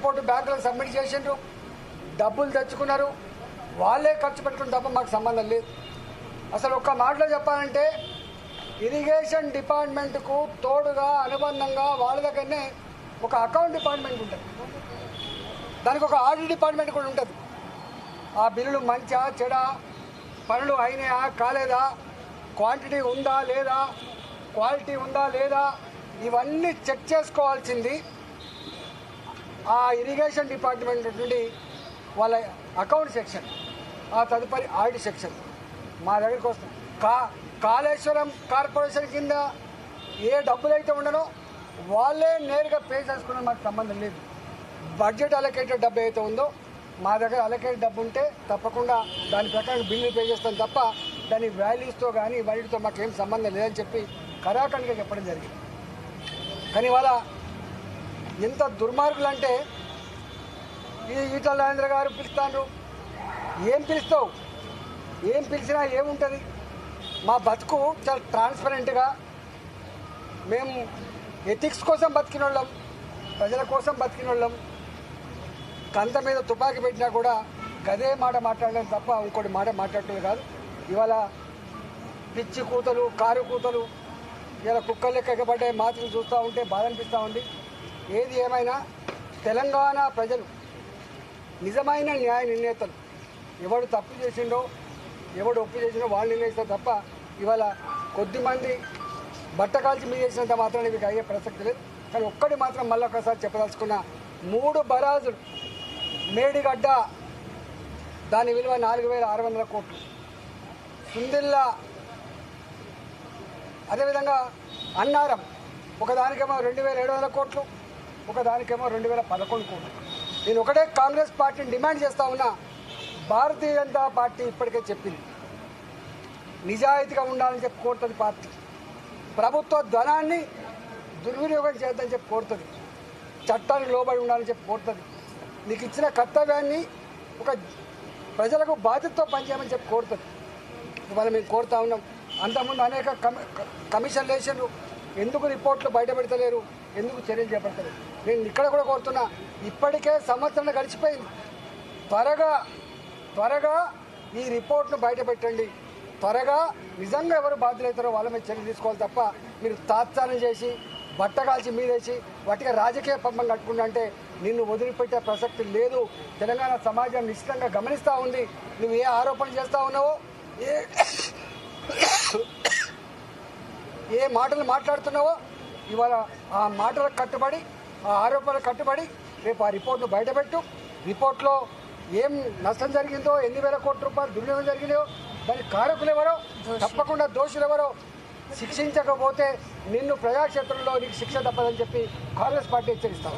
Report బ్యాంకులకు submit చేసిండ్రు, డబ్బులు తెచ్చుకున్నారు, వాళ్ళే ఖర్చు పెట్టుకుని తప్ప మాకు సంబంధం లేదు. అసలు ఒక్క మాటలో చెప్పాలంటే ఇరిగేషన్ డిపార్ట్మెంట్కు తోడుగా అనుబంధంగా వాళ్ళ దగ్గరనే ఒక అకౌంట్ డిపార్ట్మెంట్ ఉంటుంది, దానికి ఒక ఆడిట్ డిపార్ట్మెంట్ కూడా ఉంటుంది. ఆ బిల్లులు మంచా చెడా, పనులు అయినాయా కాలేదా, క్వాంటిటీ ఉందా లేదా, క్వాలిటీ ఉందా లేదా, ఇవన్నీ చెక్ చేసుకోవాల్సింది ఆ ఇరిగేషన్ డిపార్ట్మెంట్ నుండి వాళ్ళ అకౌంట్ సెక్షన్, ఆ తదుపరి ఆడిట్ సెక్షన్ మా దగ్గరికి వస్తాం. కాళేశ్వరం కార్పొరేషన్ కింద ఏ డబ్బులైతే ఉండనో వాళ్ళే నేరుగా పే చేసుకున్న మాకు సంబంధం లేదు. బడ్జెట్ అలొకేటెడ్ డబ్బు అయితే ఉందో మా దగ్గర అలొకేటెడ్ డబ్బు ఉంటే తప్పకుండా దాని ప్రకారం బిల్లు పే చేస్తాం తప్ప దాని వాల్యూస్తో కానీ వాటితో మాకేం సంబంధం లేదని చెప్పి కరాఖండిగా చెప్పడం జరిగింది. కానీ వాళ్ళ ఎంత దుర్మార్గులు అంటే ఈ ఈటల రాజేంద్ర గారు పిలుస్తాను, ఏం పిలుస్తావు, ఏం పిలిచినా ఏముంటుంది. మా బతుకు చాలా ట్రాన్స్పరెంట్గా, మేము ఎథిక్స్ కోసం బతికిన వాళ్ళం, ప్రజల కోసం బతికిన వాళ్ళం. కంత మీద తుపాకీ పెట్టినా కూడా గదే మాట మాట్లాడలేం తప్ప ఇంకోటి మాట మాట్లాడటం కాదు. ఇవాళ పిచ్చి కూతలు, కారు కూతలు, ఇలా కుక్కలు లెక్క ఎగబడ్డే మాత్రం చూస్తూ ఉంటే బాధ అనిపిస్తూ ఉంది. ఏది ఏమైనా తెలంగాణ ప్రజలు నిజమైన న్యాయ నిర్ణేతలు, ఎవడు తప్పు చేసిండో ఎవడు ఒప్పు చేసిండో వాళ్ళు నిర్ణయిస్తారు తప్ప ఇవాళ కొద్దిమంది బట్ట కాల్చి మీద చేసినంత మాత్రం మీకు అయ్యే ప్రసక్తి లేదు. కానీ ఒక్కటి మాత్రం మళ్ళీ ఒకసారి చెప్పదలుచుకున్న, 3 బరాజులు మేడిగడ్డ దాని విలువ 4,600 కోట్లు, సుందిల్లా అదేవిధంగా అన్నారం ఒకదానికేమో 2,700 కోట్లు, ఒకదానికేమో 2,011 కోట్లు. నేను ఒకటే కాంగ్రెస్ పార్టీని డిమాండ్ చేస్తా ఉన్నా, భారతీయ జనతా పార్టీ ఇప్పటికే చెప్పింది నిజాయితీగా ఉండాలని చెప్పి కోరుతుంది. పార్టీ ప్రభుత్వ ధనాన్ని దుర్వినియోగం చేయొద్దని చెప్పి కోరుతుంది, చట్టానికి లోబడి ఉండాలని చెప్పి కోరుతుంది, నీకు ఇచ్చిన కర్తవ్యాన్ని ఒక ప్రజలకు బాధ్యతతో పనిచేయమని చెప్పి కోరుతుంది. ఇవాళ మేము కోరుతా ఉన్నాం. అంతకుముందు అనేక కమిషన్లు వేసారు, ఎందుకు రిపోర్ట్లు బయట పెడతలేరు, ఎందుకు చర్యలు చేపడతలేరు. నేను ఇక్కడ కూడా కోరుతున్నా, ఇప్పటికే సంవత్సరం గడిచిపోయింది, త్వరగా ఈ రిపోర్ట్ను బయట పెట్టండి. త్వరగా నిజంగా ఎవరు బాధ్యులవుతారో వాళ్ళ మీద చర్యలు తీసుకోవాలి తప్ప మీరు తాత్సారం చేసి బట్టగాల్చి మీదేసి వాటికి రాజకీయ పంపం కట్టుకుంటా అంటే నిన్ను వదిలిపెట్టే ప్రసక్తి లేదు. తెలంగాణ సమాజం నిశ్చితంగా గమనిస్తూ ఉంది. నువ్వు ఏ ఆరోపణలు చేస్తూ ఉన్నావో, ఏ మాటలు మాట్లాడుతున్నావో, ఇవాళ ఆ మాటలకు కట్టుబడి, ఆ ఆరోపణలకు కట్టుబడి రేపు ఆ రిపోర్ట్ను బయటపెట్టు. రిపోర్ట్లో ఏం నష్టం జరిగిందో, ఎన్ని వేల కోట్ల రూపాయలు దుర్వినియోగం జరిగిందో, దానికి కారకులు ఎవరో, తప్పకుండా దోషులు ఎవరో శిక్షించకపోతే నిన్ను ప్రజాక్షేత్రంలో నీకు శిక్ష తప్పదని చెప్పి కాంగ్రెస్ పార్టీ హెచ్చరిస్తాం.